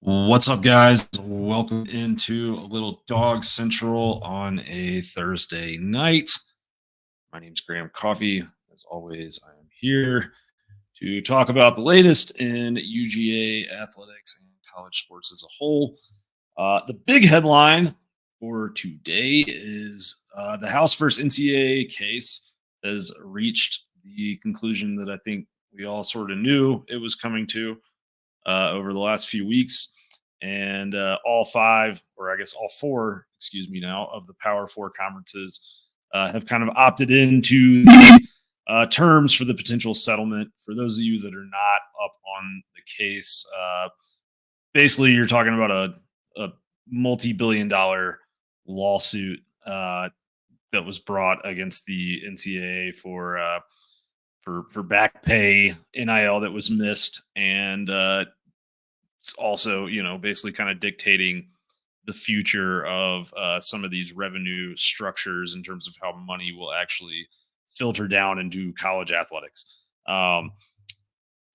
What's up, guys? Welcome into a little Dog Central on a Thursday night. My name's Graham Coffee. As always, I am here to talk about the latest in UGA athletics and college sports as a whole. The big headline for today is the House versus NCAA case has reached the conclusion that I think we all sort of knew it was coming to over the last few weeks. And all five, or I guess all four, excuse me, now of the Power Four conferences have kind of opted into the terms for the potential settlement. For those of you that are not up on the case, basically you're talking about a multi-billion-dollar lawsuit that was brought against the NCAA for back pay, NIL that was missed, and it's also, basically kind of dictating the future of some of these revenue structures in terms of how money will actually filter down into college athletics. Um,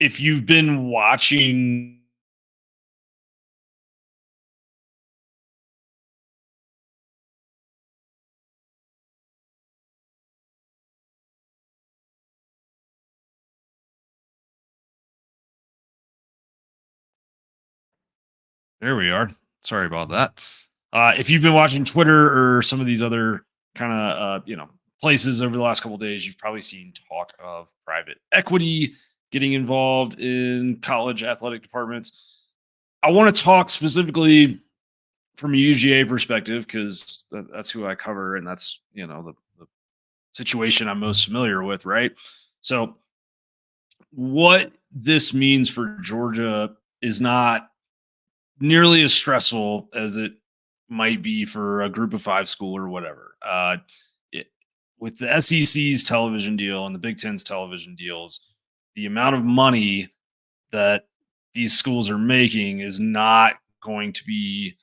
if you've been watching, there we are. Sorry about that. If you've been watching Twitter or some of these other kind of places over the last couple of days, you've probably seen talk of private equity getting involved in college athletic departments. I want to talk specifically from a UGA perspective because that's who I cover, and that's the situation I'm most familiar with, right? So, what this means for Georgia is not nearly as stressful as it might be for a Group of Five school or whatever. It, with the SEC's television deal and the Big Ten's television deals, the amount of money that these schools are making is not going to be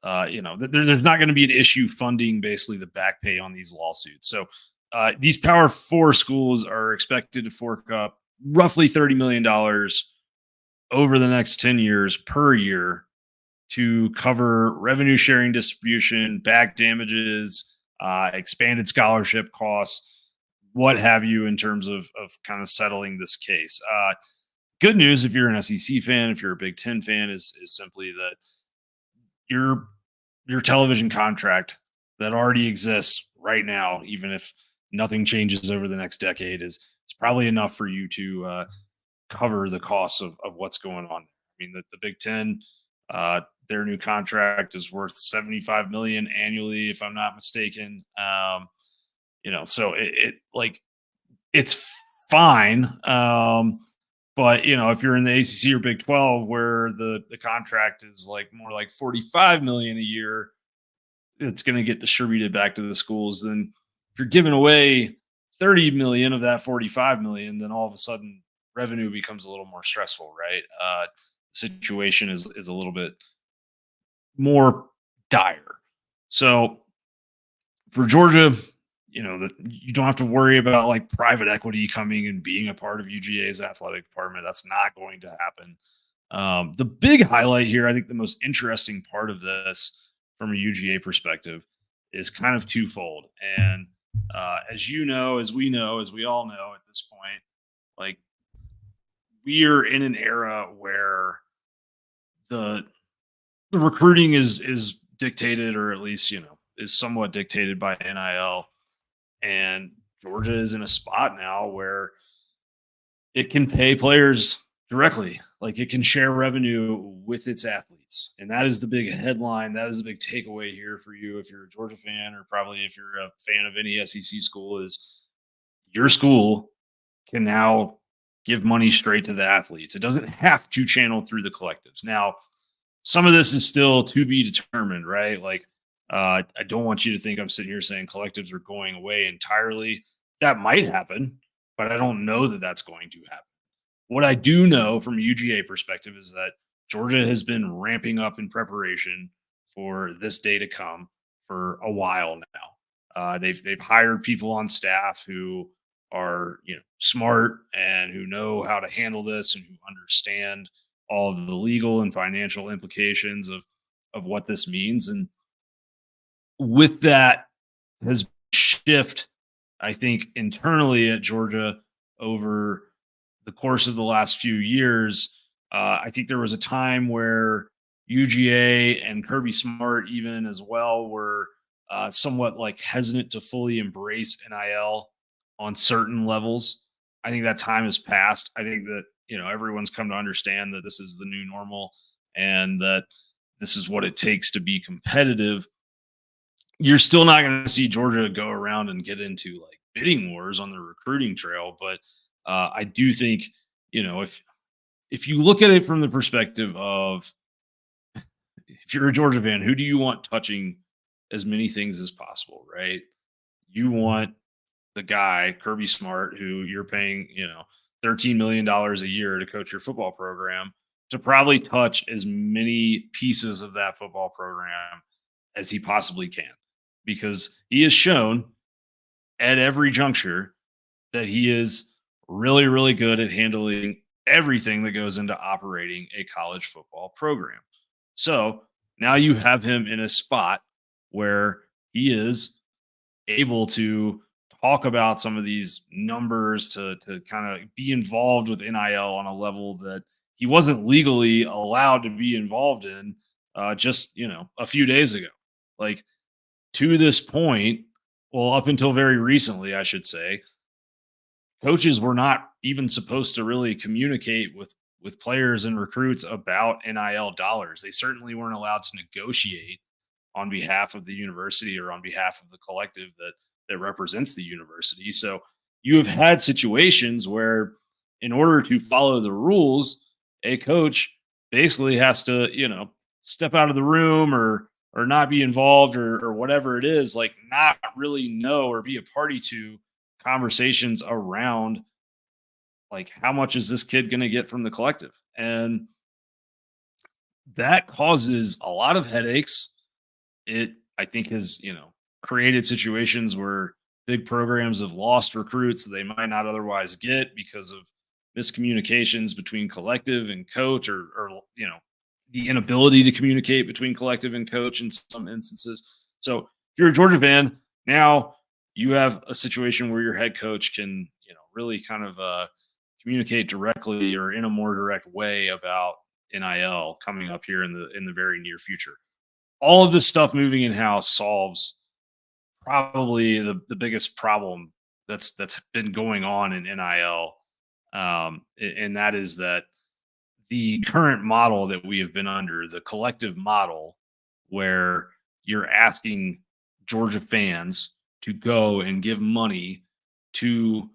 there's not going to be an issue funding basically the back pay on these lawsuits. So these Power Four schools are expected to fork up roughly $30 million over the next 10 years per year to cover revenue sharing distribution, back damages, expanded scholarship costs, what have you, in terms of kind of settling this case. Good news if you're an SEC fan, if you're a Big Ten fan, is simply that your television contract that already exists right now, even if nothing changes over the next decade, is probably enough for you to cover the costs of what's going on. I mean, the Big Ten, their new contract is worth 75 million annually, if I'm not mistaken. So it's fine. But if you're in the ACC or Big 12, where the contract is like more like 45 million a year, it's going to get distributed back to the schools. Then if you're giving away 30 million of that 45 million, then all of a sudden revenue becomes a little more stressful, right? The situation is a little bit more dire. So for Georgia, that you don't have to worry about like private equity coming and being a part of UGA's athletic department. That's not going to happen. The big highlight here, I think the most interesting part of this from a UGA perspective is kind of twofold. And as you know, as we know, as we all know at this point, like we are in an era where the the recruiting is dictated, or at least is somewhat dictated by NIL, and Georgia is in a spot now where it can pay players directly. Like it can share revenue with its athletes. And that is the big headline. That is the big takeaway here for you if you're a Georgia fan, or probably if you're a fan of any SEC school, is your school can now give money straight to the athletes. It doesn't have to channel through the collectives. Now, some of this is still to be determined, right? Like, I don't want you to think I'm sitting here saying collectives are going away entirely. That might happen, but I don't know that that's going to happen. What I do know from a UGA perspective is that Georgia has been ramping up in preparation for this day to come for a while now. They've hired people on staff who are smart and who know how to handle this and who understand all of the legal and financial implications of what this means. And with that has shift, I think, internally at Georgia over the course of the last few years. I think there was a time where UGA and Kirby Smart, even as well, were somewhat like hesitant to fully embrace NIL on certain levels. I think that time has passed. I think that everyone's come to understand that this is the new normal and that this is what it takes to be competitive. You're still not going to see Georgia go around and get into like bidding wars on the recruiting trail, but I do think if you look at it from the perspective of if you're a Georgia fan, who do you want touching as many things as possible, right? You want the guy Kirby Smart, who you're paying $13 million a year to coach your football program, to probably touch as many pieces of that football program as he possibly can, because he has shown at every juncture that he is really, really good at handling everything that goes into operating a college football program. So now you have him in a spot where he is able to talk about some of these numbers, to kind of be involved with NIL on a level that he wasn't legally allowed to be involved in just a few days ago. Like, to this point, well, up until very recently, I should say, coaches were not even supposed to really communicate with players and recruits about NIL dollars. They certainly weren't allowed to negotiate on behalf of the university or on behalf of the collective that represents the university. So you have had situations where, in order to follow the rules, a coach basically has to, step out of the room or not be involved or whatever it is, like not really know or be a party to conversations around like how much is this kid going to get from the collective. And that causes a lot of headaches. It, I think, has, created situations where big programs have lost recruits that they might not otherwise get because of miscommunications between collective and coach, or the inability to communicate between collective and coach in some instances. So if you're a Georgia fan, now you have a situation where your head coach can, really kind of communicate directly or in a more direct way about NIL coming up here in the very near future. All of this stuff moving in house solves probably the biggest problem that's been going on in NIL, and that is that the current model that we have been under, the collective model, where you're asking Georgia fans to go and give money to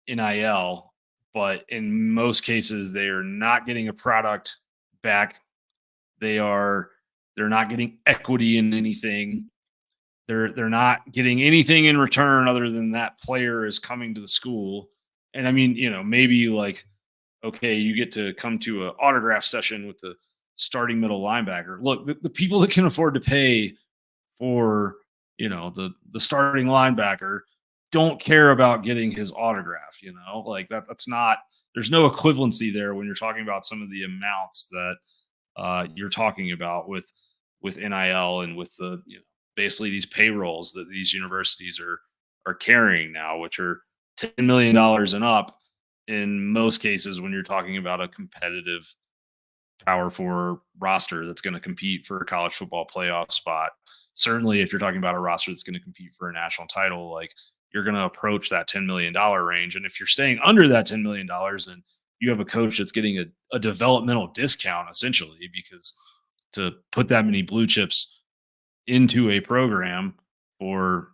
NIL, but in most cases they are not getting a product back. They're not getting equity in anything. They're not getting anything in return other than that player is coming to the school. And I mean, maybe like, okay, you get to come to an autograph session with the starting middle linebacker. Look, the people that can afford to pay for, the starting linebacker don't care about getting his autograph, like that's not, there's no equivalency there when you're talking about some of the amounts that you're talking about with NIL and with the, basically these payrolls that these universities are carrying now, which are $10 million and up in most cases when you're talking about a competitive Power Four roster that's going to compete for a college football playoff spot. Certainly, if you're talking about a roster that's going to compete for a national title, like you're going to approach that $10 million range. And if you're staying under that $10 million, then you have a coach that's getting a developmental discount essentially, because to put that many blue chips into a program for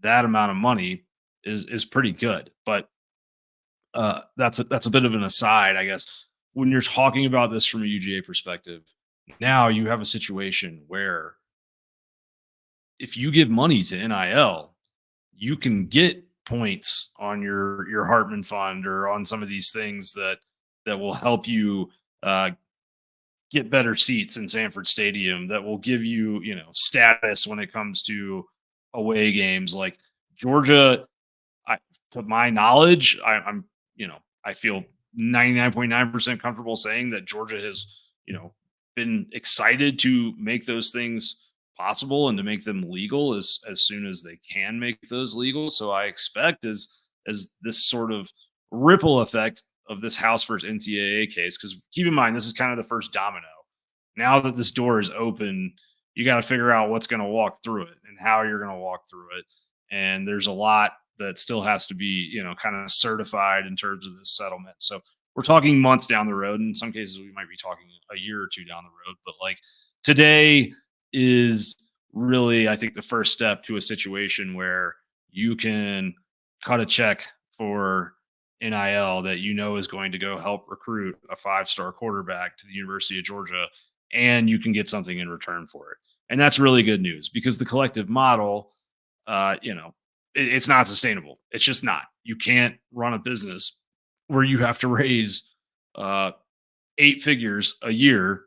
that amount of money is pretty good. But that's a bit of an aside, I guess. When you're talking about this from a UGA perspective, now you have a situation where if you give money to NIL, you can get points on your Hartman Fund or on some of these things that will help you get better seats in Sanford Stadium, that will give you, status when it comes to away games. Like Georgia, to my knowledge, I'm I feel 99.9% comfortable saying that Georgia has, been excited to make those things possible and to make them legal as soon as they can make those legal. So I expect as this sort of ripple effect of this House versus NCAA case, because keep in mind this is kind of the first domino. Now that this door is open, you got to figure out what's going to walk through it and how you're going to walk through it. And there's a lot that still has to be, kind of certified in terms of this settlement. So we're talking months down the road. In some cases, we might be talking a year or two down the road. But like today is really, I think, the first step to a situation where you can cut a check for NIL that is going to go help recruit a 5-star quarterback to the University of Georgia, and you can get something in return for it. And that's really good news because the collective model, it's not sustainable. It's just not. You can't run a business where you have to raise 8 figures a year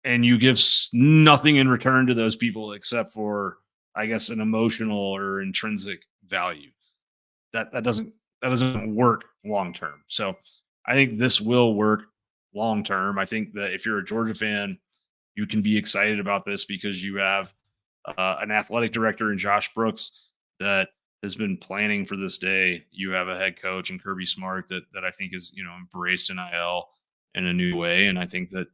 and you give nothing in return to those people except for, I guess, an emotional or intrinsic value. That doesn't work long term. So I think this will work long term. I think that if you're a Georgia fan, you can be excited about this because you have an athletic director in Josh Brooks that has been planning for this day. You have a head coach in Kirby Smart that I think is embraced NIL in a new way, and I think that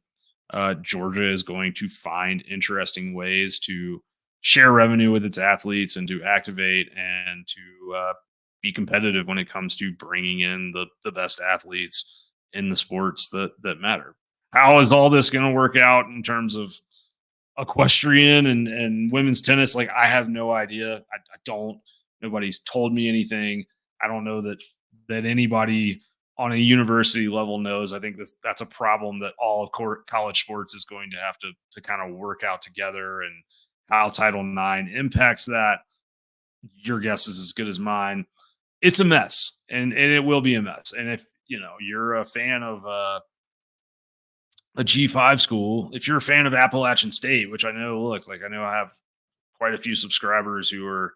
Georgia is going to find interesting ways to share revenue with its athletes and to activate and to be competitive when it comes to bringing in the best athletes in the sports that matter. How is all this going to work out in terms of equestrian and women's tennis? Like, I have no idea. I don't. Nobody's told me anything. I don't know that anybody on a university level knows. I think that's a problem that all of college sports is going to have to kind of work out together, and how Title IX impacts that. Your guess is as good as mine. It's a mess, and it will be a mess. And if you're a fan of a G5 school, if you're a fan of Appalachian State, which I know, I know I have quite a few subscribers who are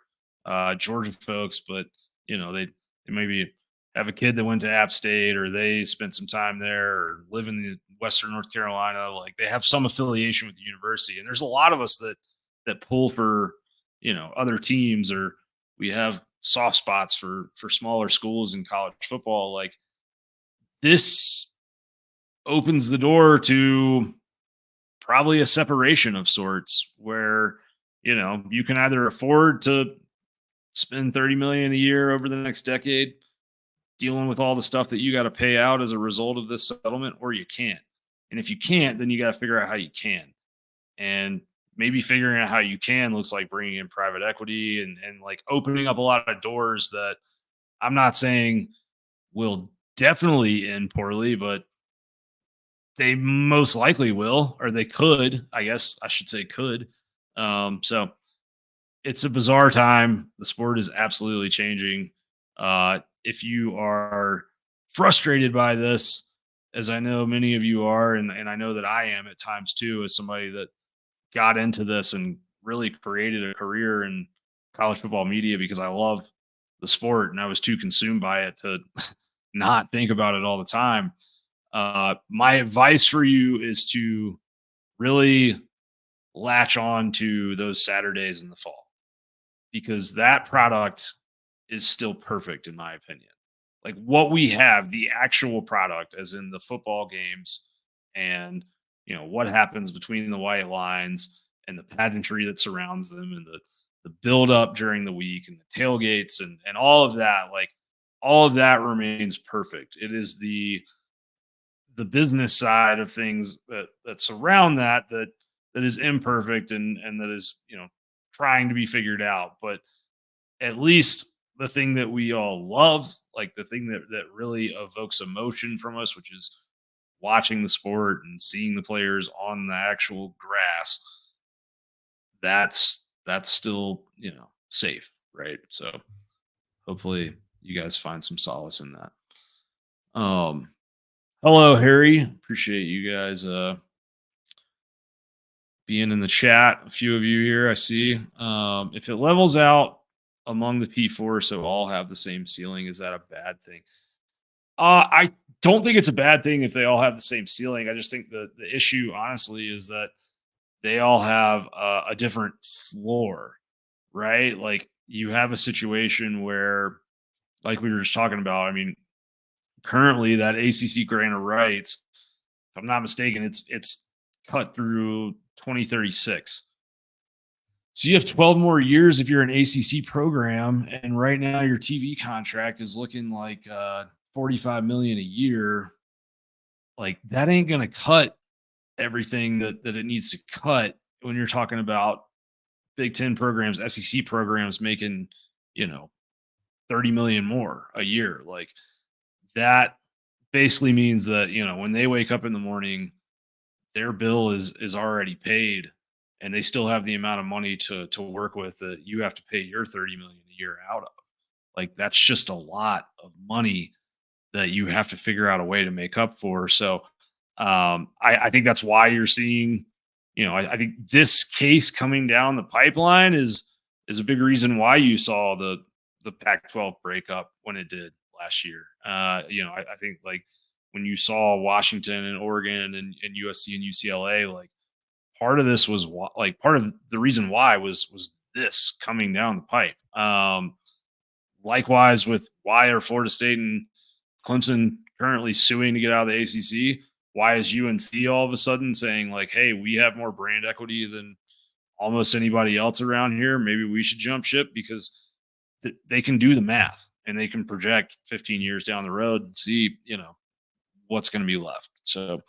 Georgia folks, but they maybe have a kid that went to App State, or they spent some time there, or live in the Western North Carolina. Like, they have some affiliation with the university, and there's a lot of us that pull for other teams, or we have soft spots for smaller schools in college football. Like, this opens the door to probably a separation of sorts where you can either afford to spend $30 million a year over the next decade dealing with all the stuff that you got to pay out as a result of this settlement, or you can't. And if you can't, then you got to figure out how you can. And maybe figuring out how you can looks like bringing in private equity and like opening up a lot of doors that I'm not saying will definitely end poorly, but they most likely will, or they could. I guess I should say could. So it's a bizarre time. The sport is absolutely changing. If you are frustrated by this, as I know many of you are, and I know that I am at times too, as somebody that got into this and really created a career in college football media because I love the sport and I was too consumed by it to not think about it all the time. My advice for you is to really latch on to those Saturdays in the fall, because that product is still perfect in my opinion. Like, what we have, the actual product, as in the football games and what happens between the white lines and the pageantry that surrounds them, and the build up during the week and the tailgates and all of that, like, all of that remains perfect. It is the business side of things that surround that is imperfect and that is trying to be figured out. But at least the thing that we all love, like the thing that really evokes emotion from us, which is watching the sport and seeing the players on the actual grass, that's still safe, right? So hopefully you guys find some solace in that. Hello, Harry. Appreciate you guys being in the chat. A few of you here, I see. If it levels out among the P4, so all have the same ceiling, is that a bad thing? I don't think it's a bad thing if they all have the same ceiling. I just think the issue, honestly, is that they all have a different floor, right? Like you have a situation where, like we were just talking about, I mean, currently that ACC grant of rights, if I'm not mistaken, it's cut through 2036. So you have 12 more years if you're an ACC program, and right now your TV contract is looking like 45 million a year. Like that ain't going to cut everything that it needs to cut when you're talking about Big Ten programs, SEC programs making, you know, 30 million more a year. Like that basically means that, you know, when they wake up in the morning, their bill is already paid and they still have the amount of money to work with that you have to pay your 30 million a year out of. Like that's just a lot of money that you have to figure out a way to make up for. So I think that's why you're seeing, you know, I think this case coming down the pipeline is a big reason why you saw the Pac-12 breakup when it did last year. You know, I think like when you saw Washington and Oregon and USC and UCLA, like part of this was like part of the reason why was this coming down the pipe. Likewise with why are Florida State and Clemson currently suing to get out of the ACC? Why is UNC all of a sudden saying like, "Hey, we have more brand equity than almost anybody else around here. Maybe we should jump ship," because they can do the math and they can project 15 years down the road and see, you know, what's going to be left. So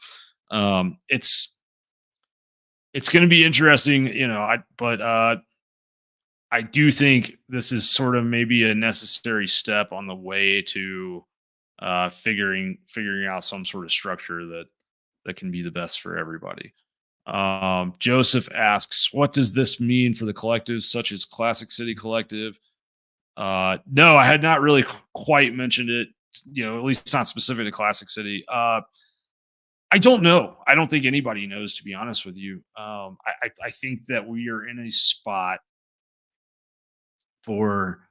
it's going to be interesting, you know. I do think this is sort of maybe a necessary step on the way to figuring out some sort of structure that can be the best for everybody. Joseph asks, what does this mean for the collectives such as Classic City Collective? No, I had not really quite mentioned it. You know, at least it's not specific to Classic City. I don't know. I don't think anybody knows, to be honest with you. I think that we are in a spot for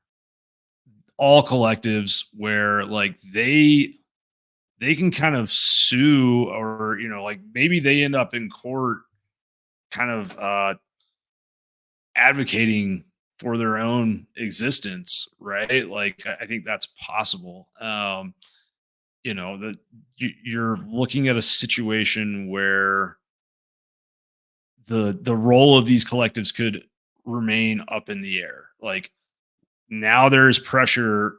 all collectives where like they can kind of sue, or you know, like maybe they end up in court kind of advocating for their own existence, right? Like I think that's possible. You know, that you're looking at a situation where the role of these collectives could remain up in the air. Like now there's pressure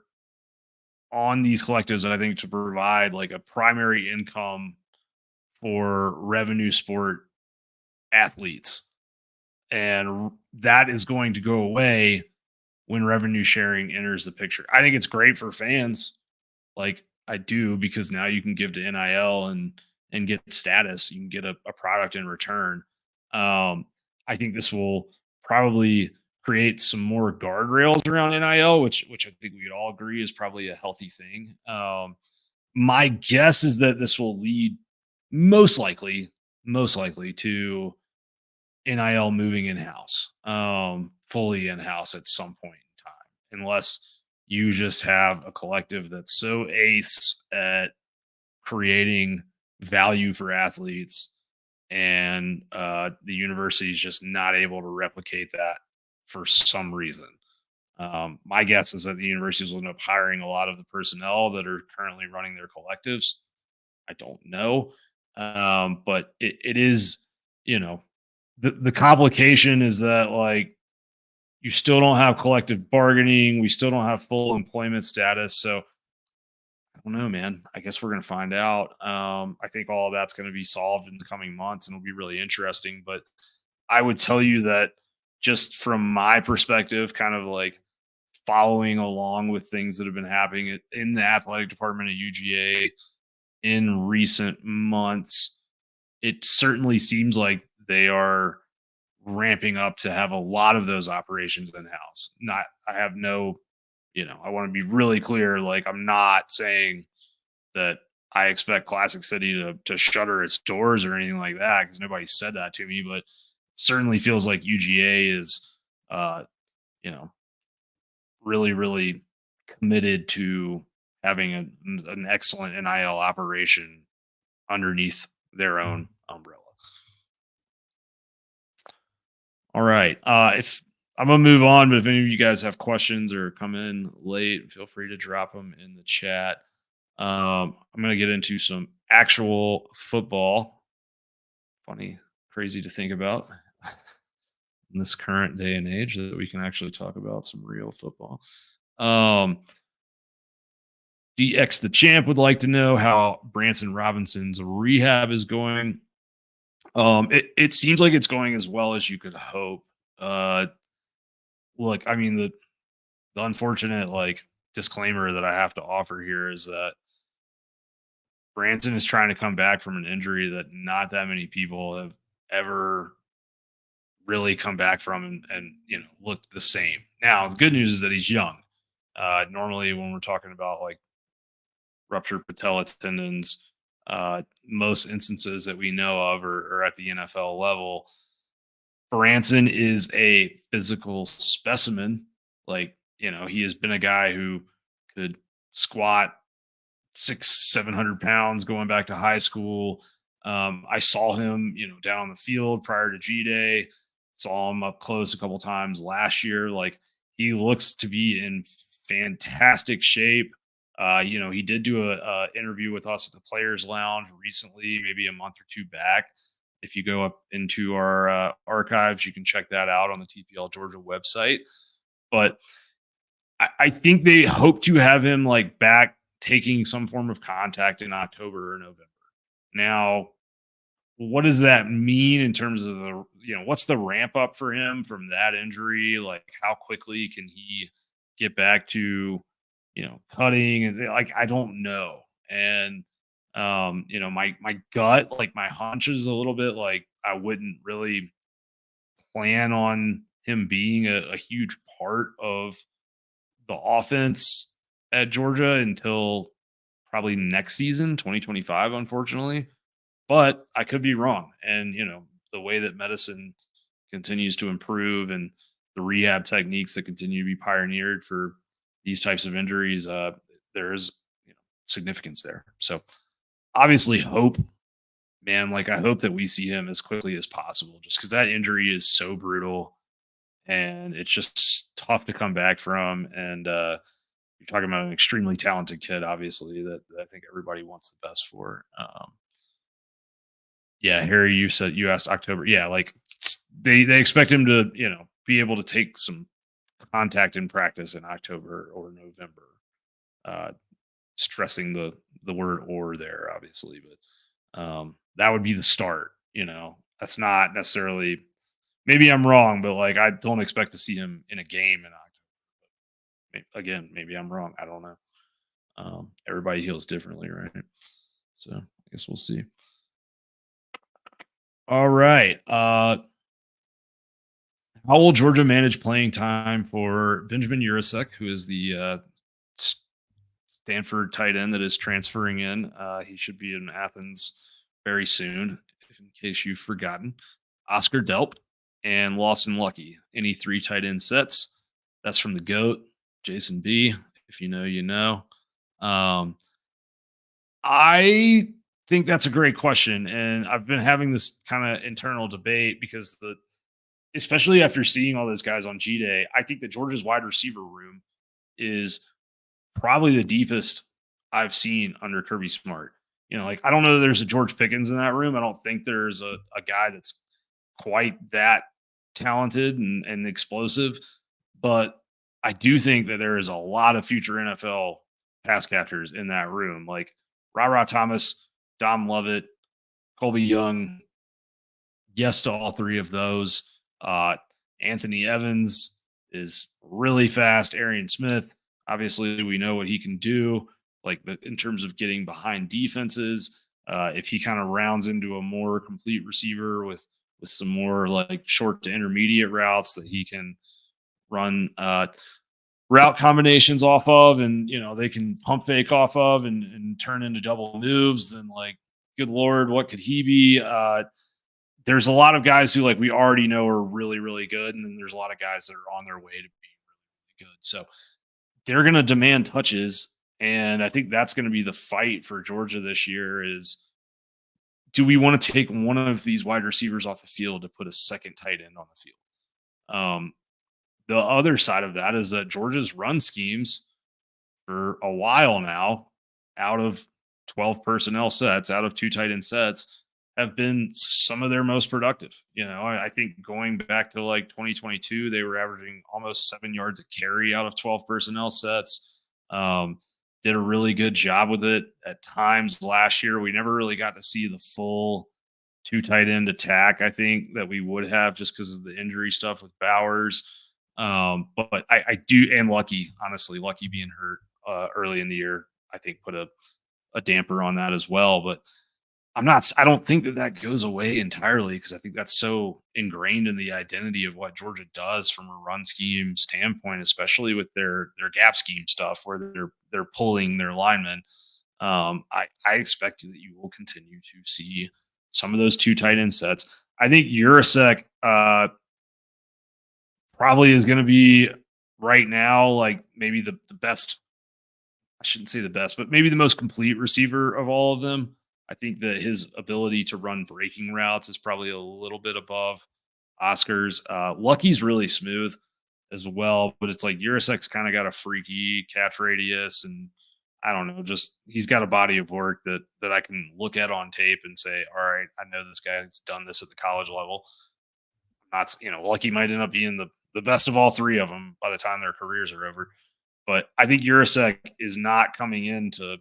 on these collectives, I think, to provide like a primary income for revenue sport athletes. And that is going to go away when revenue sharing enters the picture. I think it's great for fans. Like I do, because now you can give to NIL and get status. You can get a product in return. I think this will probably create some more guardrails around NIL, which I think we'd all agree is probably a healthy thing. My guess is that this will lead most likely, most likely to NIL moving in house, fully in house at some point in time, unless you just have a collective that's so ace at creating value for athletes, and the university is just not able to replicate that for some reason. My guess is that the universities will end up hiring a lot of the personnel that are currently running their collectives. I don't know, but it is, you know, the complication is that like you still don't have collective bargaining, we still don't have full employment status. So I don't know, man. I guess we're gonna find out. I think all of that's gonna be solved in the coming months, and it'll be really interesting. But I would tell you that just from my perspective, kind of like following along with things that have been happening in the athletic department at UGA in recent months, it certainly seems like they are ramping up to have a lot of those operations in house. Not, I have no, you know, I want to be really clear. Like, I'm not saying that I expect Classic City to shutter its doors or anything like that, because nobody said that to me. But it certainly feels like UGA is, you know, really, really committed to having an excellent NIL operation underneath their own umbrella. All right. If I'm gonna move on, but if any of you guys have questions or come in late, feel free to drop them in the chat. I'm gonna get into some actual football. Funny, crazy to think about in this current day and age that we can actually talk about some real football. Um, DX the champ would like to know how Branson Robinson's rehab is going. It seems like it's going as well as you could hope. Uh, look, I mean the unfortunate disclaimer that I have to offer here is that Branson is trying to come back from an injury that not that many people have ever really come back from and looked the same. Now the good news is that he's young. Normally when we're talking about like ruptured patella tendons, most instances that we know of are at the NFL level. Branson is a physical specimen. He has been a guy who could squat 700 pounds going back to high school. I saw him, down on the field prior to G Day. Saw him up close a couple times last year. Like he looks to be in fantastic shape. He did do a interview with us at the Players Lounge recently, maybe a month or two back. If you go up into our archives, you can check that out on the TPL Georgia website. But I think they hope to have him like back taking some form of contact in October or November. Now, what does that mean in terms of what's the ramp up for him from that injury? Like, how quickly can he get back to, cutting? And I don't know. And, my gut, like my hunch is a little bit like I wouldn't really plan on him being a huge part of the offense at Georgia until probably next season, 2025, unfortunately. But I could be wrong. And, the way that medicine continues to improve and the rehab techniques that continue to be pioneered for these types of injuries, there is significance there. So obviously hope, man, like I hope that we see him as quickly as possible just because that injury is so brutal and it's just tough to come back from. And you're talking about an extremely talented kid, obviously, that I think everybody wants the best for. Yeah, Harry, you asked October. Yeah, like they expect him to, be able to take some contact in practice in October or November. Uh, Stressing the word "or" there, obviously, but that would be the start. That's not necessarily. Maybe I'm wrong, but like I don't expect to see him in a game in October. Again, maybe I'm wrong. I don't know. Everybody heals differently, right? So I guess we'll see. All right. How will Georgia manage playing time for Benjamin Urasek, who is the Stanford tight end that is transferring in? He should be in Athens very soon, in case you've forgotten. Oscar Delp and Lawson Lucky. Any 3 tight end sets? That's from the GOAT, Jason B. If you know, you know. I think that's a great question, and I've been having this kind of internal debate because especially after seeing all those guys on G Day, I think that Georgia's wide receiver room is probably the deepest I've seen under Kirby Smart. I don't know that there's a George Pickens in that room. I don't think there's a guy that's quite that talented and explosive, but I do think that there is a lot of future NFL pass catchers in that room. Like Ra Thomas, Dom Lovett, Colby Young. Yes to all 3 of those. Anthony Evans is really fast. Arian Smith, obviously, we know what he can do, in terms of getting behind defenses. If he kind of rounds into a more complete receiver with some more like short to intermediate routes that he can run route combinations off of, and they can pump fake off of and turn into double moves, then good Lord, what could he be? There's a lot of guys who we already know are really, really good. And then there's a lot of guys that are on their way to being really, really good. So they're going to demand touches. And I think that's going to be the fight for Georgia this year is, do we want to take one of these wide receivers off the field to put a second tight end on the field? The other side of that is that Georgia's run schemes for a while now, out of 12 personnel sets, out of two tight end sets, have been some of their most productive. I think going back to like 2022, they were averaging almost 7 yards a carry out of 12 personnel sets. Um, did a really good job with it at times last year. We never really got to see the full two tight end attack, I think, that we would have just because of the injury stuff with Bowers. But I do, and Lucky, honestly, Lucky being hurt early in the year, I think put a damper on that as well. But I don't think that goes away entirely because I think that's so ingrained in the identity of what Georgia does from a run scheme standpoint, especially with their gap scheme stuff where they're pulling their linemen. I expect that you will continue to see some of those two tight end sets. I think Urasek probably is going to be right now like maybe the best. I shouldn't say the best, but maybe the most complete receiver of all of them. I think that his ability to run breaking routes is probably a little bit above Oscar's. Lucky's really smooth as well, but it's like Urisek's kind of got a freaky catch radius, and I don't know, just he's got a body of work that I can look at on tape and say, all right, I know this guy's done this at the college level. Not, Lucky might end up being the best of all three of them by the time their careers are over. But I think Urasek is not coming in to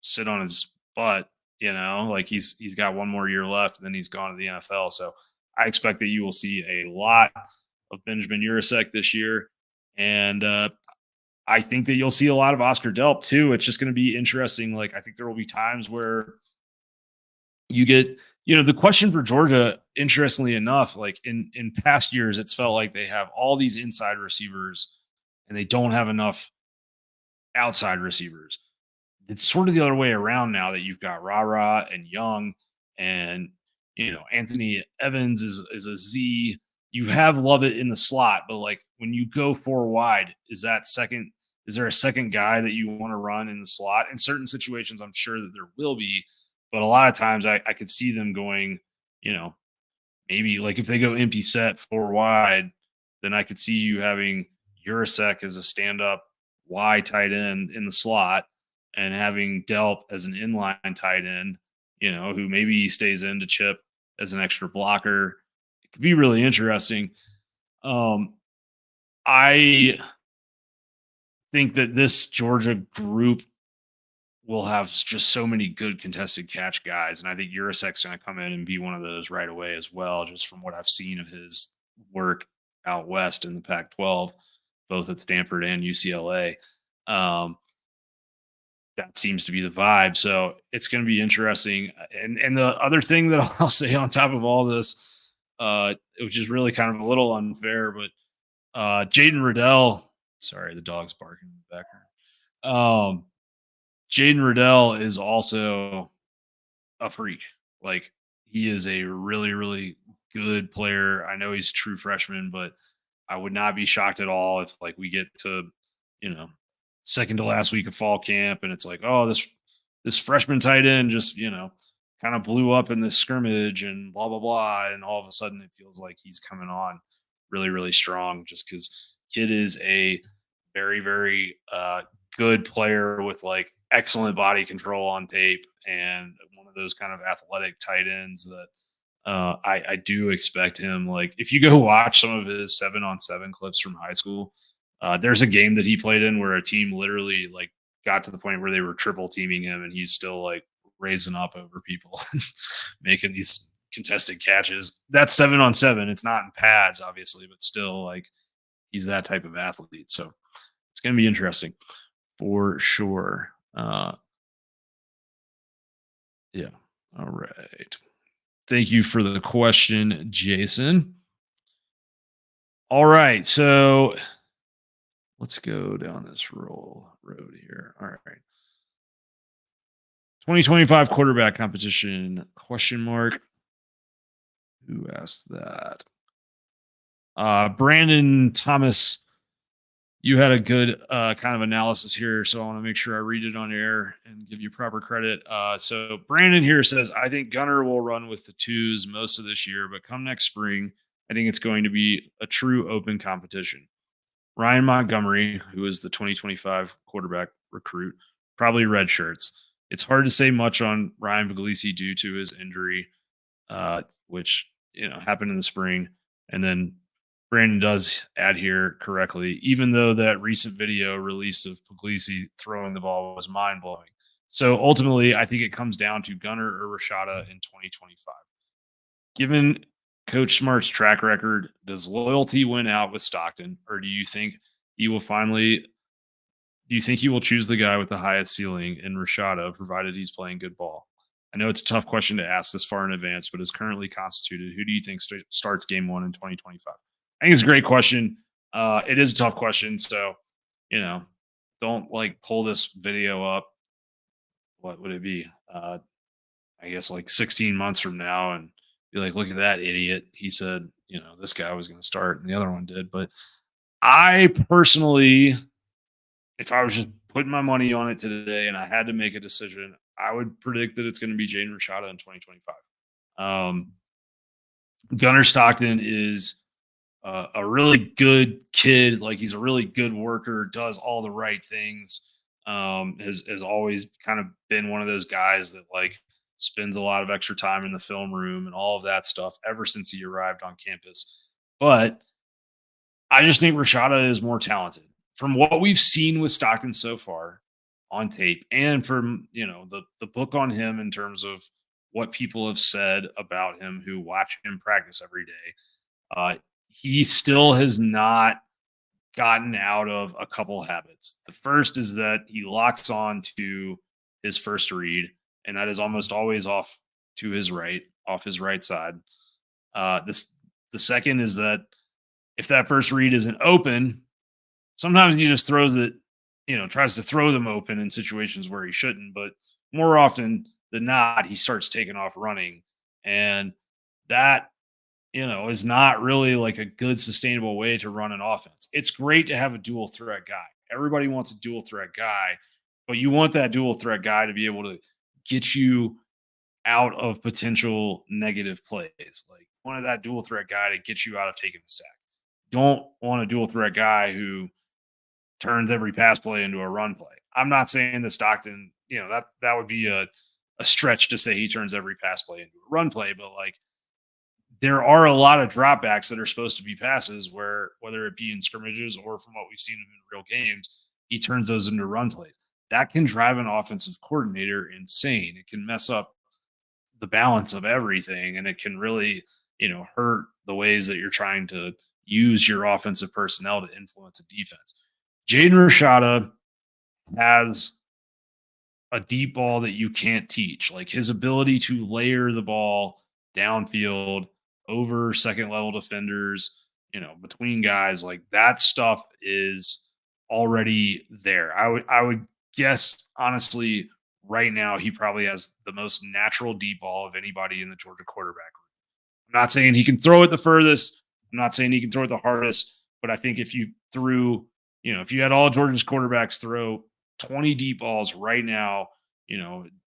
sit on his butt. Like he's got one more year left, and then he's gone to the NFL. So I expect that you will see a lot of Benjamin Urasek this year, and I think that you'll see a lot of Oscar Delp too. It's just going to be interesting. Like I think there will be times where you get, the question for Georgia, interestingly enough, like in past years, it's felt like they have all these inside receivers and they don't have enough outside receivers. It's sort of the other way around now that you've got Rara and Young and Anthony Evans is a Z. You have Lovett in the slot, but like when you go four wide, is there a second guy that you want to run in the slot? In certain situations, I'm sure that there will be, but a lot of times I could see them going, maybe like if they go empty set four wide, then I could see you having Urasek as a stand up Y tight end in the slot and having Delp as an inline tight end, who maybe stays in to chip as an extra blocker. It could be really interesting. I think that this Georgia group will have just so many good contested catch guys. And I think Urasek's going to come in and be one of those right away as well, just from what I've seen of his work out west in the Pac 12, both at Stanford and UCLA. That seems to be the vibe. So it's going to be interesting. And the other thing that I'll say on top of all this, which is really kind of a little unfair, but Jaden Riddell, sorry, the dog's barking in the background. Jaden Riddell is also a freak. Like he is a really, really good player. I know he's a true freshman, but I would not be shocked at all if like we get to, second to last week of fall camp and it's like, oh, this freshman tight end just, kind of blew up in this scrimmage and blah, blah, blah. And all of a sudden it feels like he's coming on really, really strong just because kid is a very, very good player with like excellent body control on tape and one of those kind of athletic tight ends that I do expect him. Like if you go watch some of his 7-on-7 clips from high school, there's a game that he played in where a team literally like got to the point where they were triple teaming him and he's still like raising up over people, making these contested catches. That's 7-on-7. It's not in pads, obviously, but still like he's that type of athlete. So it's going to be interesting for sure. Yeah. All right. Thank you for the question, Jason. All right. So let's go down this road here. All right. 2025 quarterback competition, question mark. Who asked that? Brandon Thomas You had a good kind of analysis here, so I want to make sure I read it on air and give you proper credit. So Brandon here says, I think Gunner will run with the twos most of this year, but come next spring, I think it's going to be a true open competition. Ryan Montgomery, who is the 2025 quarterback recruit, probably red shirts. It's hard to say much on Ryan Puglisi due to his injury, which happened in the spring. And then Brandon does add here correctly, even though that recent video released of Puglisi throwing the ball was mind blowing. So ultimately, I think it comes down to Gunner or Rashada in 2025. Given Coach Smart's track record, does loyalty win out with Stockton, or do you think he will finally? Do you think he will choose the guy with the highest ceiling in Rashada, provided he's playing good ball? I know it's a tough question to ask this far in advance, but is currently constituted. Who do you think starts game one in 2025? I think it's a great question. It is a tough question. So, you know, don't like pull this video up. What would it be? I guess like 16 months from now and be like, look at that idiot. He said, this guy was going to start and the other one did. But I personally, if I was just putting my money on it today and I had to make a decision, I would predict that it's going to be Jaden Rashada in 2025. Um, Gunnar Stockton is a really good kid. Like he's a really good worker, does all the right things. Has always kind of been one of those guys that like spends a lot of extra time in the film room and all of that stuff ever since he arrived on campus. But I just think Rashada is more talented. From what we've seen with Stockton so far on tape, and from the book on him in terms of what people have said about him who watch him practice every day, he still has not gotten out of a couple habits. The first is that he locks on to his first read, and that is almost always off to his right, off his right side. The second is that if that first read isn't open, sometimes he just throws it, tries to throw them open in situations where he shouldn't. But more often than not, he starts taking off running. And that, is not really like a good sustainable way to run an offense. It's great to have a dual threat guy. Everybody wants a dual threat guy, but you want that dual threat guy to be able to get you out of potential negative plays. Like wanted that dual threat guy to get you out of taking a sack. Don't want a dual threat guy who turns every pass play into a run play. I'm not saying that Stockton, that would be a stretch to say he turns every pass play into a run play, but like there are a lot of dropbacks that are supposed to be passes where whether it be in scrimmages or from what we've seen him in real games, he turns those into run plays. That can drive an offensive coordinator insane. It can mess up the balance of everything and it can really, hurt the ways that you're trying to use your offensive personnel to influence a defense. Jaden Rashada has a deep ball that you can't teach. Like his ability to layer the ball downfield over second level defenders, between guys, like that stuff is already there. I would guess honestly right now he probably has the most natural deep ball of anybody in the Georgia quarterback. I'm not saying he can throw it the furthest. I'm not saying he can throw it the hardest, but I think if you threw, if you had all Georgia's quarterbacks throw 20 deep balls right now,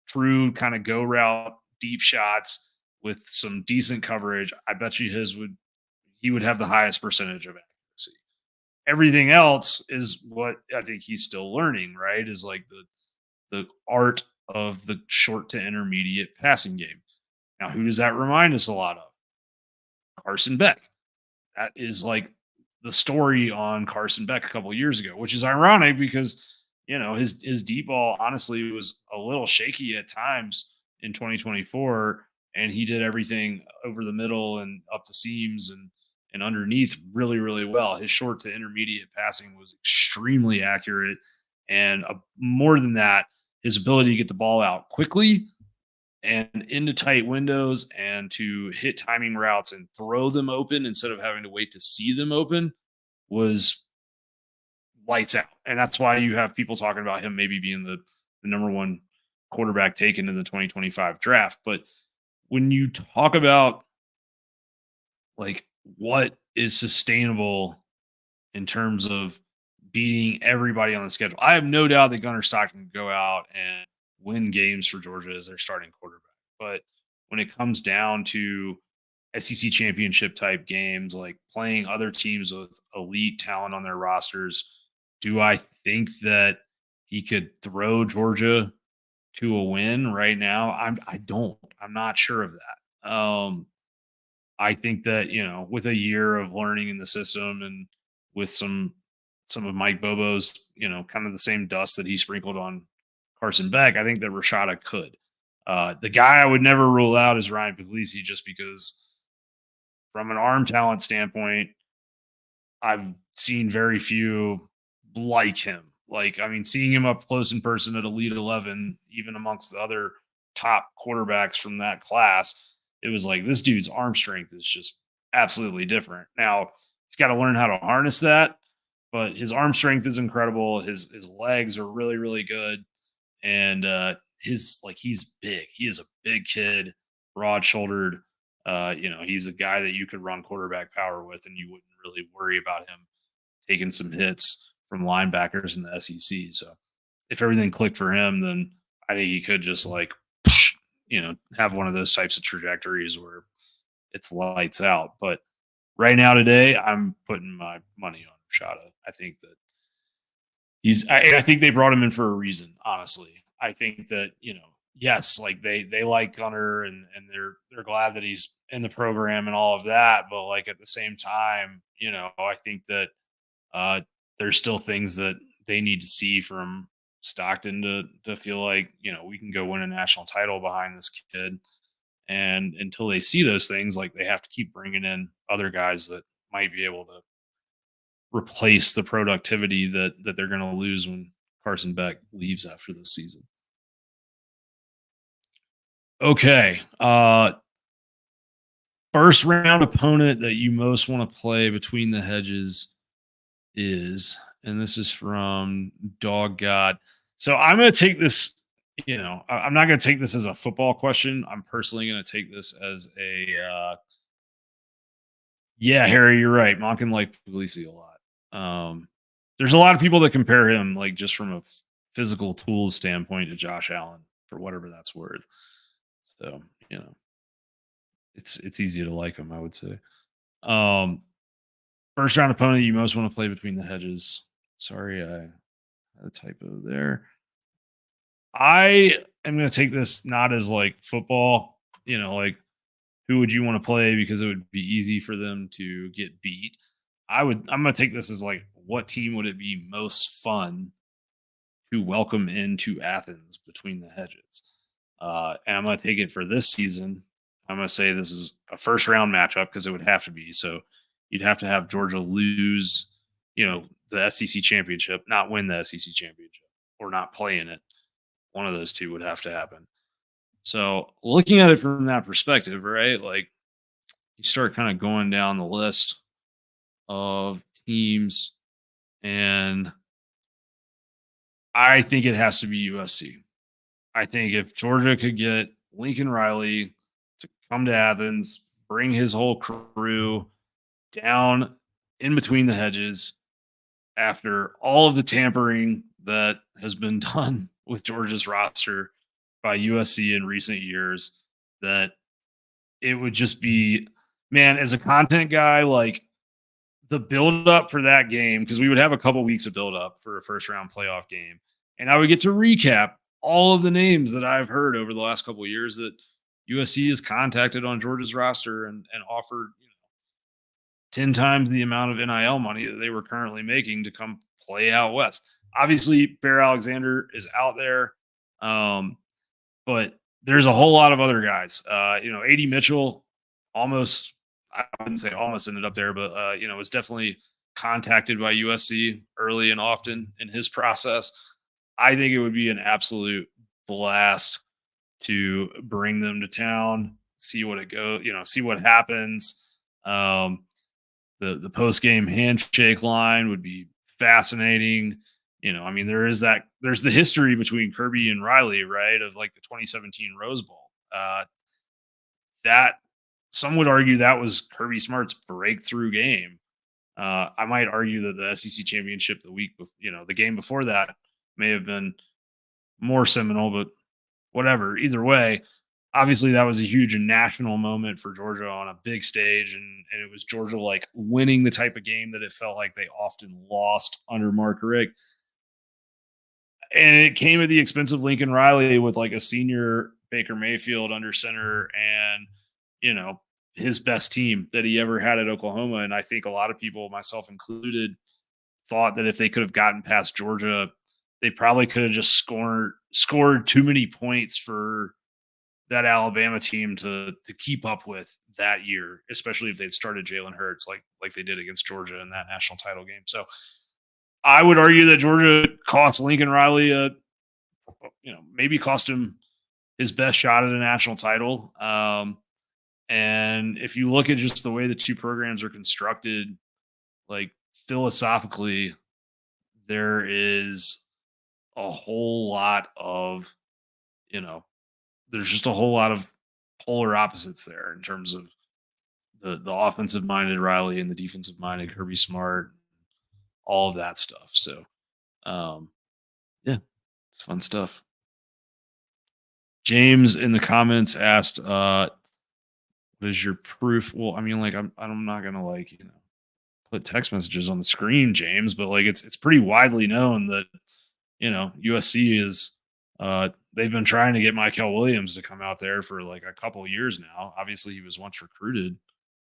true kind of go route deep shots with some decent coverage, I bet you he would have the highest percentage of accuracy. Everything else is what I think he's still learning, right? Is like the art of the short to intermediate passing game. Now, who does that remind us a lot of? Carson Beck. That is like the story on Carson Beck a couple of years ago, which is ironic because his deep ball honestly was a little shaky at times in 2024, and he did everything over the middle and up the seams and underneath really really well. His short to intermediate passing was extremely accurate, and more than that, his ability to get the ball out quickly and into tight windows and to hit timing routes and throw them open instead of having to wait to see them open was lights out. And that's why you have people talking about him maybe being the number one quarterback taken in the 2025 draft. But when you talk about like what is sustainable in terms of beating everybody on the schedule. I have no doubt that Gunnar Stockton can go out and win games for Georgia as their starting quarterback. But when it comes down to SEC championship type games, like playing other teams with elite talent on their rosters, do I think that he could throw Georgia to a win right now? I don't. I'm not sure of that. I think that, with a year of learning in the system and with some of Mike Bobo's, kind of the same dust that he sprinkled on Carson Beck, I think that Rashada could. The guy I would never rule out is Ryan Puglisi, just because from an arm talent standpoint, I've seen very few like him. Like, I mean, seeing him up close in person at Elite 11, even amongst the other top quarterbacks from that class, it was like this dude's arm strength is just absolutely different. Now, he's got to learn how to harness that, but his arm strength is incredible. His legs are really, really good. And he's big. He is a big kid, broad shouldered. He's a guy that you could run quarterback power with, and you wouldn't really worry about him taking some hits from linebackers in the SEC. So if everything clicked for him, then I think he could just have one of those types of trajectories where it's lights out. But right now, today, I'm putting my money on Rashada. I think that I think they brought him in for a reason, honestly. I think that, yes, like they like Gunner, and they're glad that he's in the program and all of that, but like at the same time, I think that there's still things that they need to see from Stockton to feel like, we can go win a national title behind this kid. And until they see those things, like, they have to keep bringing in other guys that might be able to replace the productivity that they're going to lose when Carson Beck leaves after this season. Okay. First round opponent that you most want to play between the hedges is, and this is from Dog God. So I'm going to take this, I'm not going to take this as a football question. I'm personally going to take this as yeah, Harry, you're right. Monken liked Puglisi a lot. There's a lot of people that compare him, like, just from a physical tools standpoint, to Josh Allen, for whatever that's worth. So, it's easy to like him, I would say. Um, First round opponent you most want to play between the hedges. Sorry, I had a typo there. I am going to take this not as like football, like who would you want to play because it would be easy for them to get beat. I'm going to take this as like, what team would it be most fun to welcome into Athens between the hedges? And I'm going to take it for this season. I'm going to say this is a first round matchup because it would have to be. So you'd have to have Georgia lose, the SEC championship, not win the SEC championship, or not play in it. One of those two would have to happen. So looking at it from that perspective, right? Like, you start kind of going down the list of teams, and I think it has to be USC. I think if Georgia could get Lincoln Riley to come to Athens, bring his whole crew down in between the hedges after all of the tampering that has been done with Georgia's roster by USC in recent years, that it would just be, man, as a content guy, like, the build up for that game, because we would have a couple weeks of build up for a first round playoff game, and I would get to recap all of the names that I've heard over the last couple of years that USC has contacted on Georgia's roster and offered 10 times the amount of NIL money that they were currently making to come play out west. Obviously, Bear Alexander is out there, but there's a whole lot of other guys. AD Mitchell almost, I wouldn't say almost ended up there, but was definitely contacted by USC early and often in his process. I think it would be an absolute blast to bring them to town, see what it goes, see what happens. The post game handshake line would be fascinating. There's the history between Kirby and Riley, right? Of like the 2017 Rose Bowl. That some would argue that was Kirby Smart's breakthrough game. I might argue that the SEC championship the game before that may have been more seminal, but whatever. Either way, obviously that was a huge national moment for Georgia on a big stage, and it was Georgia like winning the type of game that it felt like they often lost under Mark Richt. And it came at the expense of Lincoln Riley with like a senior Baker Mayfield under center and, you know, his best team that he ever had at Oklahoma. And I think a lot of people, myself included, thought that if they could have gotten past Georgia, they probably could have just scored too many points for that Alabama team to keep up with that year, especially if they'd started Jalen Hurts like they did against Georgia in that national title game. So I would argue that Georgia cost Lincoln Riley maybe cost him his best shot at a national title. And if you look at just the way the two programs are constructed, like philosophically, there is a whole lot of, you know, there's just a whole lot of polar opposites there in terms of the offensive minded Riley and the defensive minded Kirby Smart, all of that stuff. So, um, yeah, it's fun stuff. James in the comments asked, "What is your proof?" Well, I mean, like, I'm not gonna like put text messages on the screen, James, but like it's pretty widely known that USC is they've been trying to get Michael Williams to come out there for like a couple years now. Obviously, he was once recruited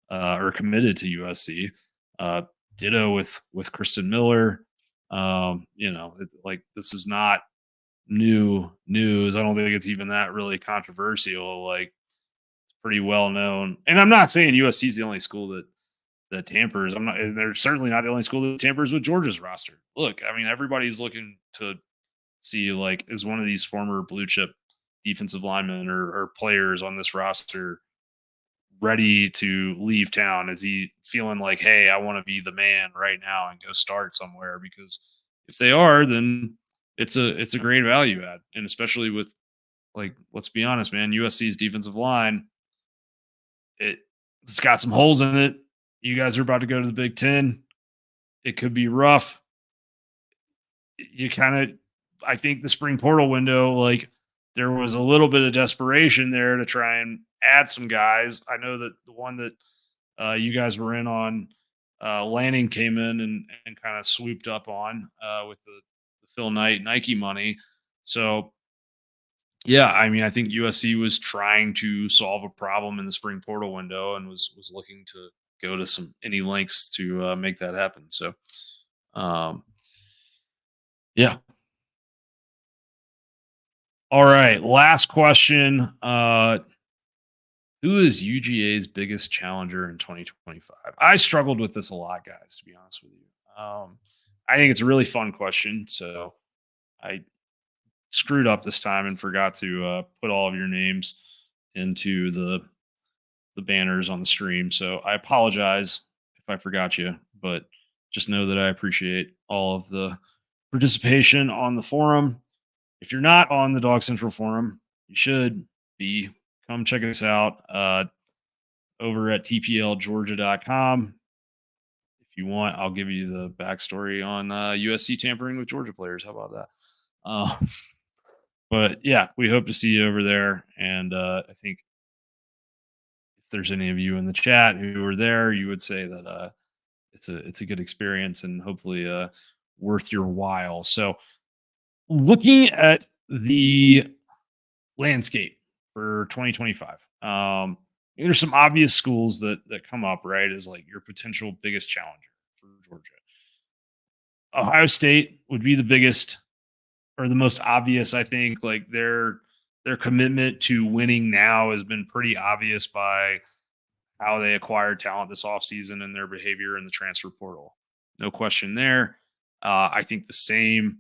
or committed to USC. Uh, Ditto with Kristen Miller. It's like this is not new news. I don't think it's even that really controversial. Like it's pretty well known. And I'm not saying USC is the only school that tampers. I'm not. And they're certainly not the only school that tampers with Georgia's roster. Look, I mean, everybody's looking to see like is one of these former blue chip defensive linemen or players on this roster ready to leave town? Is he feeling like, hey, I want to be the man right now and go start somewhere? Because if they are, then it's a great value add, and especially with like let's be honest, man, USC's defensive line it's got some holes in it. You guys are about to go to the Big Ten. It could be rough. You kind of, I think the spring portal window, like there was a little bit of desperation there to try and add some guys. I know that the one that you guys were in on, Lanning came in and kind of swooped up on with the Phil Knight Nike money. So yeah, I mean, I think USC was trying to solve a problem in the spring portal window and was looking to go to some any lengths to make that happen. So, um, yeah. All right, last question. Who is UGA's biggest challenger in 2025? I struggled with this a lot, guys. To be honest with you, I think it's a really fun question. So I screwed up this time and forgot to put all of your names into the banners on the stream. So I apologize if I forgot you, but just know that I appreciate all of the participation on the forum. If you're not on the Dog Central forum, you should be. Come check us out over at tplgeorgia.com. If you want, I'll give you the backstory on USC tampering with Georgia players. How about that? But yeah, we hope to see you over there. And I think if there's any of you in the chat who were there, you would say that it's a good experience and hopefully worth your while. So looking at the landscape for 2025, there's some obvious schools that come up, right, as like your potential biggest challenger for Georgia. Ohio State would be the biggest or the most obvious, I think. Like their commitment to winning now has been pretty obvious by how they acquired talent this offseason and their behavior in the transfer portal. No question there. I think the same,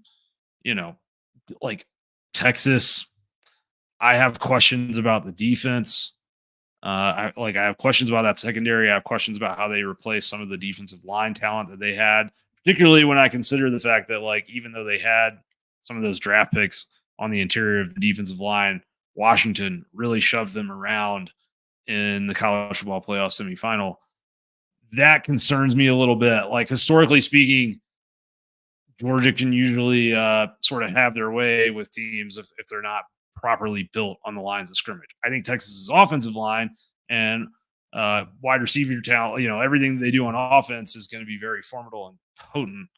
like Texas, I have questions about the defense. I have questions about that secondary. I have questions about how they replace some of the defensive line talent that they had, particularly when I consider the fact that like even though they had some of those draft picks on the interior of the defensive line, Washington really shoved them around in the college football playoff semifinal. that concerns me a little bit. Like historically speaking, Georgia can usually sort of have their way with teams if they're not properly built on the lines of scrimmage. I think Texas's offensive line and wide receiver talent, everything they do on offense is going to be very formidable and potent.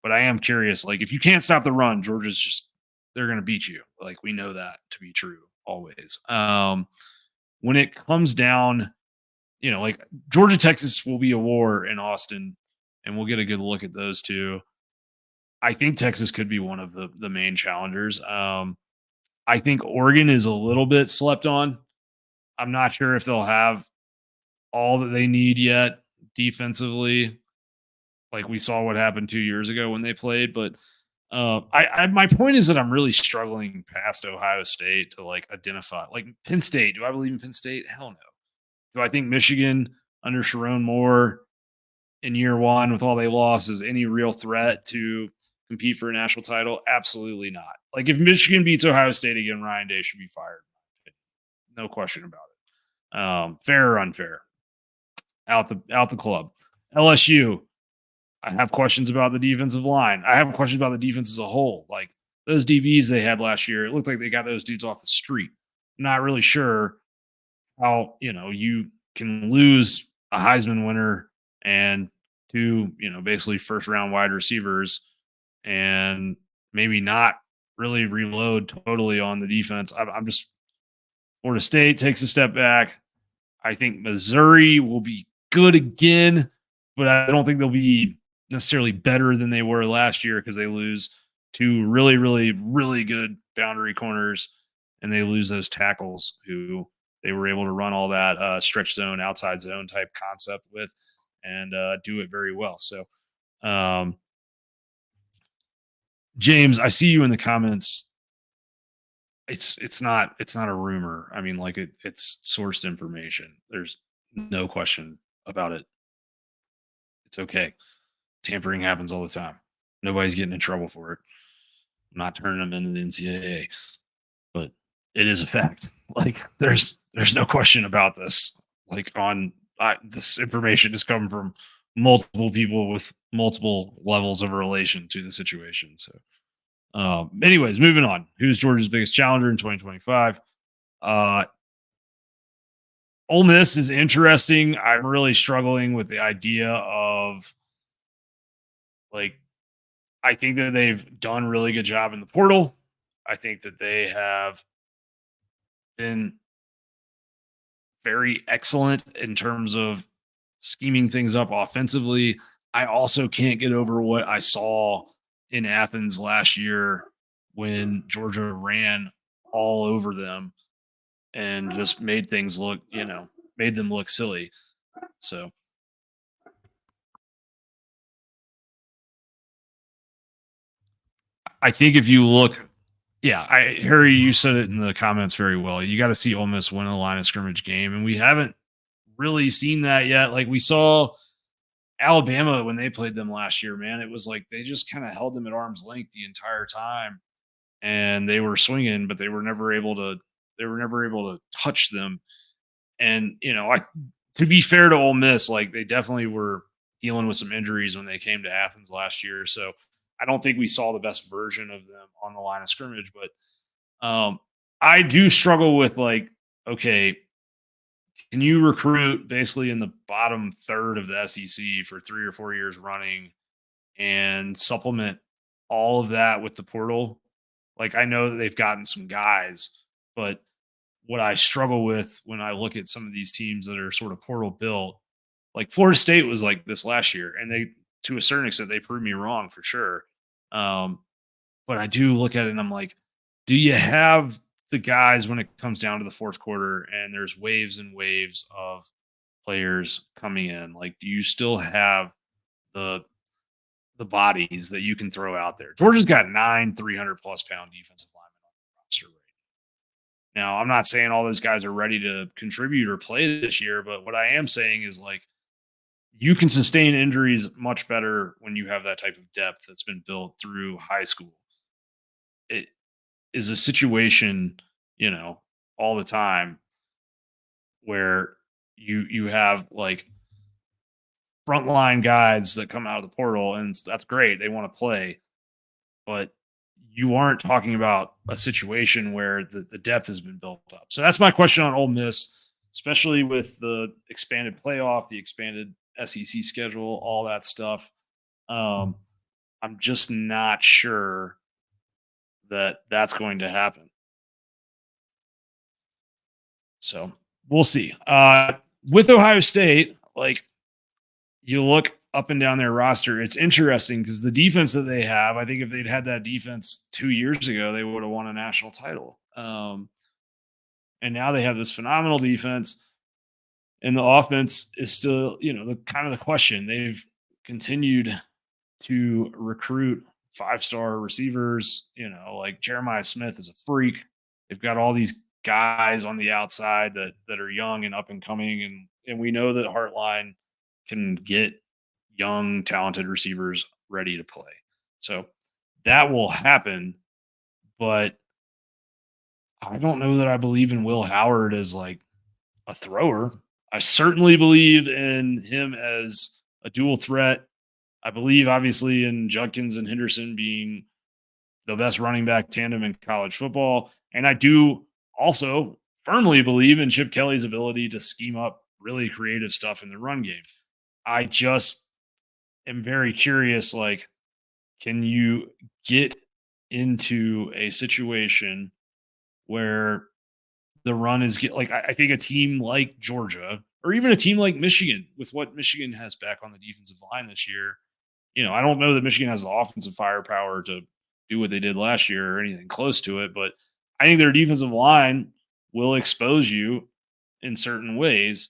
But I am curious, like if you can't stop the run, Georgia's just they're going to beat you. Like we know that to be true always. When it comes down, like Georgia Texas will be a war in Austin, and we'll get a good look at those two. I think Texas could be one of the main challengers. I think Oregon is a little bit slept on. I'm not sure if they'll have all that they need yet defensively, like we saw what happened 2 years ago when they played. But my point is that I'm really struggling past Ohio State to like identify like Penn State. Do I believe in Penn State? Hell no. Do I think Michigan under Sharon Moore in year one with all they lost is any real threat to compete for a national title? Absolutely not. Like if Michigan beats Ohio State again, Ryan Day should be fired. No question about it. Fair or unfair? Out the club. LSU. I have questions about the defensive line. I have questions about the defense as a whole. Like those DBs they had last year, it looked like they got those dudes off the street. I'm not really sure how you can lose a Heisman winner and two basically first round wide receivers and maybe not really reload totally on the defense. I'm just Florida State takes a step back. I think Missouri will be good again, but I don't think they'll be necessarily better than they were last year because they lose two really, really, really good boundary corners and they lose those tackles who they were able to run all that stretch zone, outside zone type concept with and do it very well. So, James, I see you in the comments. It's not a rumor. I mean, like it's sourced information. There's no question about it. It's okay. Tampering happens all the time. Nobody's getting in trouble for it. I'm not turning them into the NCAA, but it is a fact. Like there's no question about this. Like this information is coming from multiple people with multiple levels of relation to the situation. So, anyways, moving on. Who's Georgia's biggest challenger in 2025? Uh, Ole Miss is interesting. I'm really struggling with the idea of like I think that they've done a really good job in the portal. I think that they have been very excellent in terms of scheming things up offensively. I also can't get over what I saw in Athens last year when Georgia ran all over them and just made things look, made them look silly. So I think if you look, yeah, Harry, you said it in the comments very well. You got to see Ole Miss win a line of scrimmage game, and we haven't really seen that yet. Like we saw Alabama when they played them last year, man. It was like they just kind of held them at arm's length the entire time, and they were swinging, but they were never able to. They were never able to touch them. And to be fair to Ole Miss, like they definitely were dealing with some injuries when they came to Athens last year. So I don't think we saw the best version of them on the line of scrimmage. But I do struggle with like, okay, can you recruit basically in the bottom third of the SEC for 3 or 4 years running and supplement all of that with the portal? Like I know that they've gotten some guys, but what I struggle with when I look at some of these teams that are sort of portal built, like Florida State was like this last year, and they, to a certain extent, they proved me wrong for sure. Um, but I do look at it and I'm like, do you have the guys when it comes down to the fourth quarter and there's waves and waves of players coming in? Like, do you still have the the bodies that you can throw out there? Georgia's got 9 300+ pound defensive linemen on the roster right now. I'm not saying all those guys are ready to contribute or play this year, but what I am saying is like you can sustain injuries much better when you have that type of depth that's been built through high school. It is a situation, all the time where you have like frontline guys that come out of the portal, and that's great. They want to play, but you aren't talking about a situation where the depth has been built up. So that's my question on Ole Miss, especially with the expanded playoff, the expanded SEC schedule, all that stuff. Um, I'm just not sure that that's going to happen. So we'll see. With Ohio State, like you look up and down their roster, it's interesting because the defense that they have, I think if they'd had that defense 2 years ago, they would have won a national title. And now they have this phenomenal defense, and the offense is still, the kind of the question. They've continued to recruit 5-star receivers, like Jeremiah Smith is a freak. They've got all these guys on the outside that are young and up and coming, and we know that Heartline can get young, talented receivers ready to play. So that will happen, but I don't know that I believe in Will Howard as like a thrower. I certainly believe in him as a dual threat. I believe obviously in Judkins and Henderson being the best running back tandem in college football. And I do also firmly believe in Chip Kelly's ability to scheme up really creative stuff in the run game. I just am very curious, like, can you get into a situation where the run is like I think a team like Georgia or even a team like Michigan with what Michigan has back on the defensive line this year, I don't know that Michigan has the offensive firepower to do what they did last year or anything close to it, but I think their defensive line will expose you in certain ways.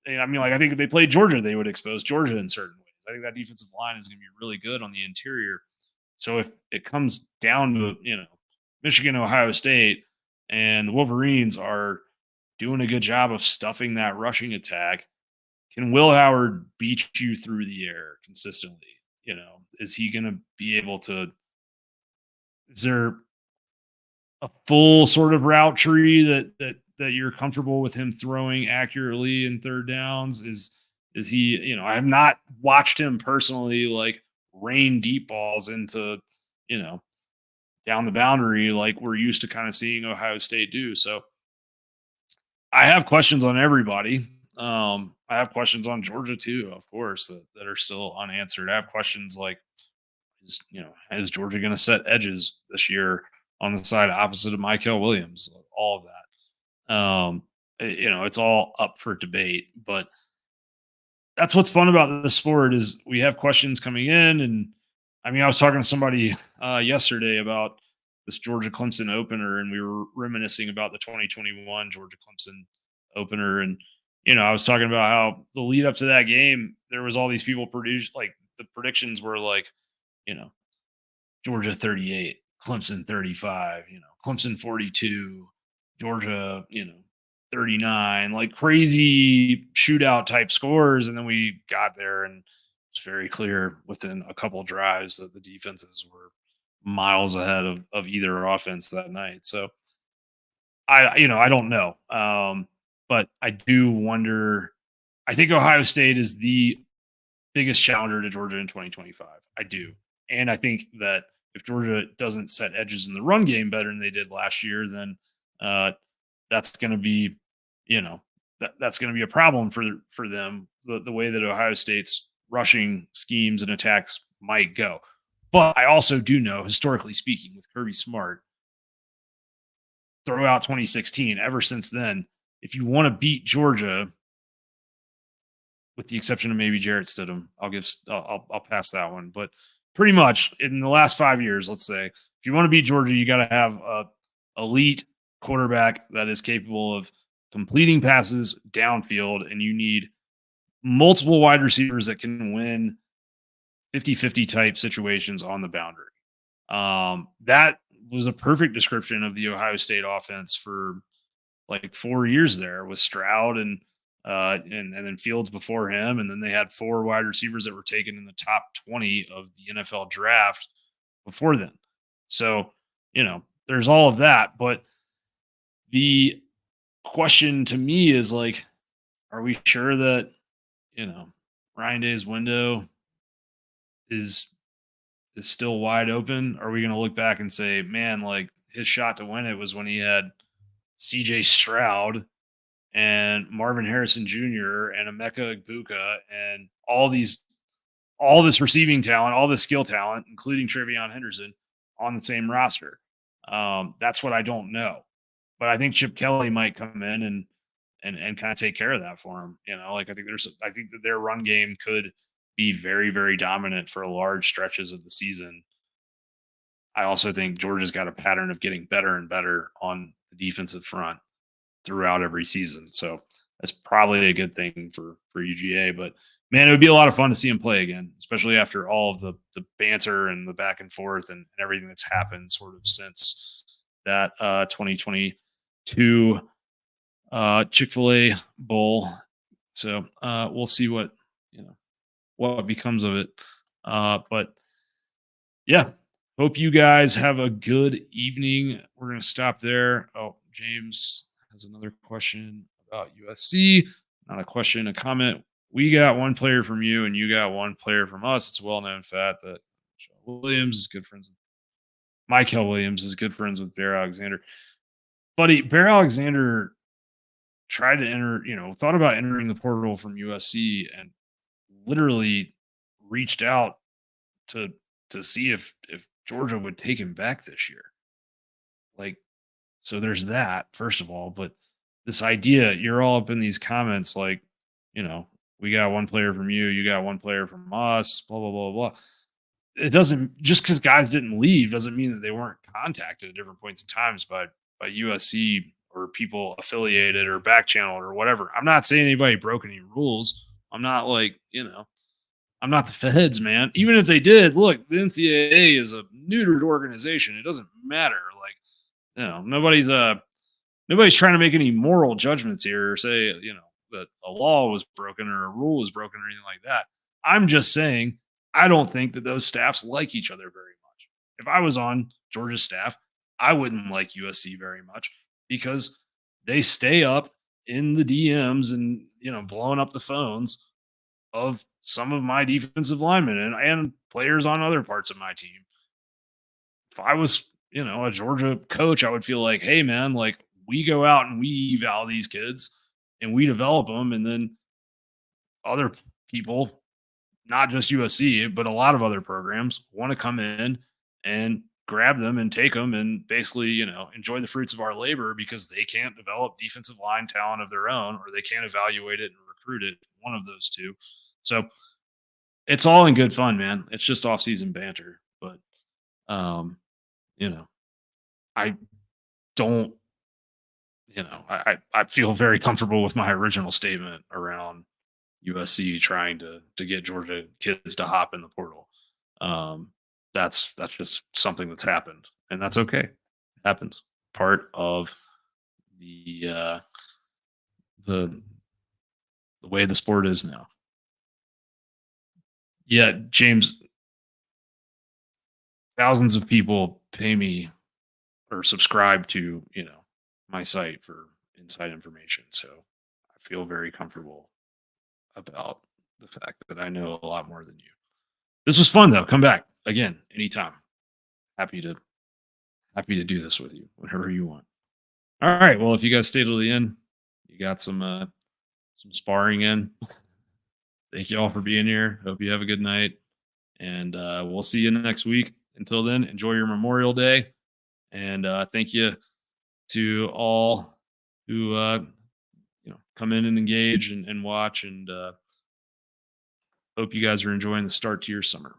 I think if they played Georgia, they would expose Georgia in certain ways. I think that defensive line is going to be really good on the interior. So if it comes down to, Michigan, Ohio State, and the Wolverines are doing a good job of stuffing that rushing attack, can Will Howard beat you through the air consistently? Is he going to be able to? Is there a full sort of route tree that you're comfortable with him throwing accurately in third downs? Is he? I have not watched him personally like rain deep balls into down the boundary like we're used to kind of seeing Ohio State do. So I have questions on everybody. I have questions on Georgia too, of course, that are still unanswered. I have questions like, is Georgia going to set edges this year on the side opposite of Michael Williams? All of that. It's all up for debate, but that's what's fun about the sport is we have questions coming in. And I was talking to somebody yesterday about this Georgia Clemson opener, and we were reminiscing about the 2021 Georgia Clemson opener. And, I was talking about how the lead up to that game, there was all these people produced, like the predictions were like, Georgia 38, Clemson 35, Clemson 42, Georgia, 39, like crazy shootout type scores. And then we got there and it's very clear within a couple drives that the defenses were miles ahead of either offense that night. So I don't know. But I do wonder. I think Ohio State is the biggest challenger to Georgia in 2025. I do. And I think that if Georgia doesn't set edges in the run game better than they did last year, then that's going to be, that's going to be a problem for them. The way that Ohio State's rushing schemes and attacks might go. But I also do know, historically speaking, with Kirby Smart, throughout 2016, ever since then, if you want to beat Georgia, with the exception of maybe Jarrett Stidham, I'll pass that one. But pretty much in the last 5 years, let's say, if you want to beat Georgia, you got to have a elite quarterback that is capable of completing passes downfield, and you need multiple wide receivers that can win 50-50 type situations on the boundary. That was a perfect description of the Ohio State offense for like 4 years there with Stroud and then Fields before him. And then they had 4 wide receivers that were taken in the top 20 of the NFL draft before then. So, there's all of that. But the question to me is like, are we sure that, Ryan Day's window is is still wide open? Are we going to look back and say, man, like his shot to win it was when he had CJ Stroud and Marvin Harrison Jr. and Emeka Egbuka and all this receiving talent, all this skill talent, including Trevion Henderson, on the same roster. That's what I don't know, but I think Chip Kelly might come in and kind of take care of that for him. Like I think that their run game could be very very dominant for large stretches of the season. I also think Georgia's got a pattern of getting better and better on the defensive front throughout every season. So that's probably a good thing for UGA. But man, it would be a lot of fun to see him play again, especially after all of the banter and the back and forth and everything that's happened sort of since that 2022 Chick-fil-A Bowl. So we'll see what becomes of it. But yeah, hope you guys have a good evening. We're gonna stop there. Oh, James has another question about USC. Not a question, a comment. We got one player from you, and you got one player from us. It's a well-known fact that Williams is good friends with Michael Williams is good friends with Bear Alexander. Buddy, Bear Alexander tried to enter, thought about entering the portal from USC and literally reached out to see if Georgia would take him back this year. Like, so there's that, first of all. But this idea, you're all up in these comments like, we got one player from you, you got one player from us, blah, blah, blah, blah. It doesn't just because guys didn't leave doesn't mean that they weren't contacted at different points in times by USC or people affiliated or back channeled or whatever. I'm not saying anybody broke any rules. I'm not like, I'm not the feds, man. Even if they did, look, the NCAA is a neutered organization. It doesn't matter. Like, nobody's trying to make any moral judgments here or say, that a law was broken or a rule was broken or anything like that. I'm just saying I don't think that those staffs like each other very much. If I was on Georgia's staff, I wouldn't like USC very much because they stay up in the DMs and blowing up the phones of some of my defensive linemen and players on other parts of my team. If I was, a Georgia coach, I would feel like, hey, man, like we go out and we eval these kids and we develop them. And then other people, not just USC, but a lot of other programs want to come in and grab them and take them and basically, enjoy the fruits of our labor because they can't develop defensive line talent of their own or they can't evaluate it and recruit it. One of those two. So it's all in good fun, man. It's just off-season banter, but I don't, I feel very comfortable with my original statement around USC trying to get Georgia kids to hop in the portal. That's just something that's happened, and that's okay. It happens. Part of the the way the sport is now. Yeah, James, thousands of people pay me or subscribe to, my site for inside information. So I feel very comfortable about the fact that I know a lot more than you. This was fun though. Come back again anytime. Happy to do this with you whenever you want. All right. Well, if you guys stay till the end, you got some sparring in. Thank you all for being here. Hope you have a good night. And we'll see you next week. Until then, enjoy your Memorial Day. And thank you to all who come in and engage and watch. And hope you guys are enjoying the start to your summer.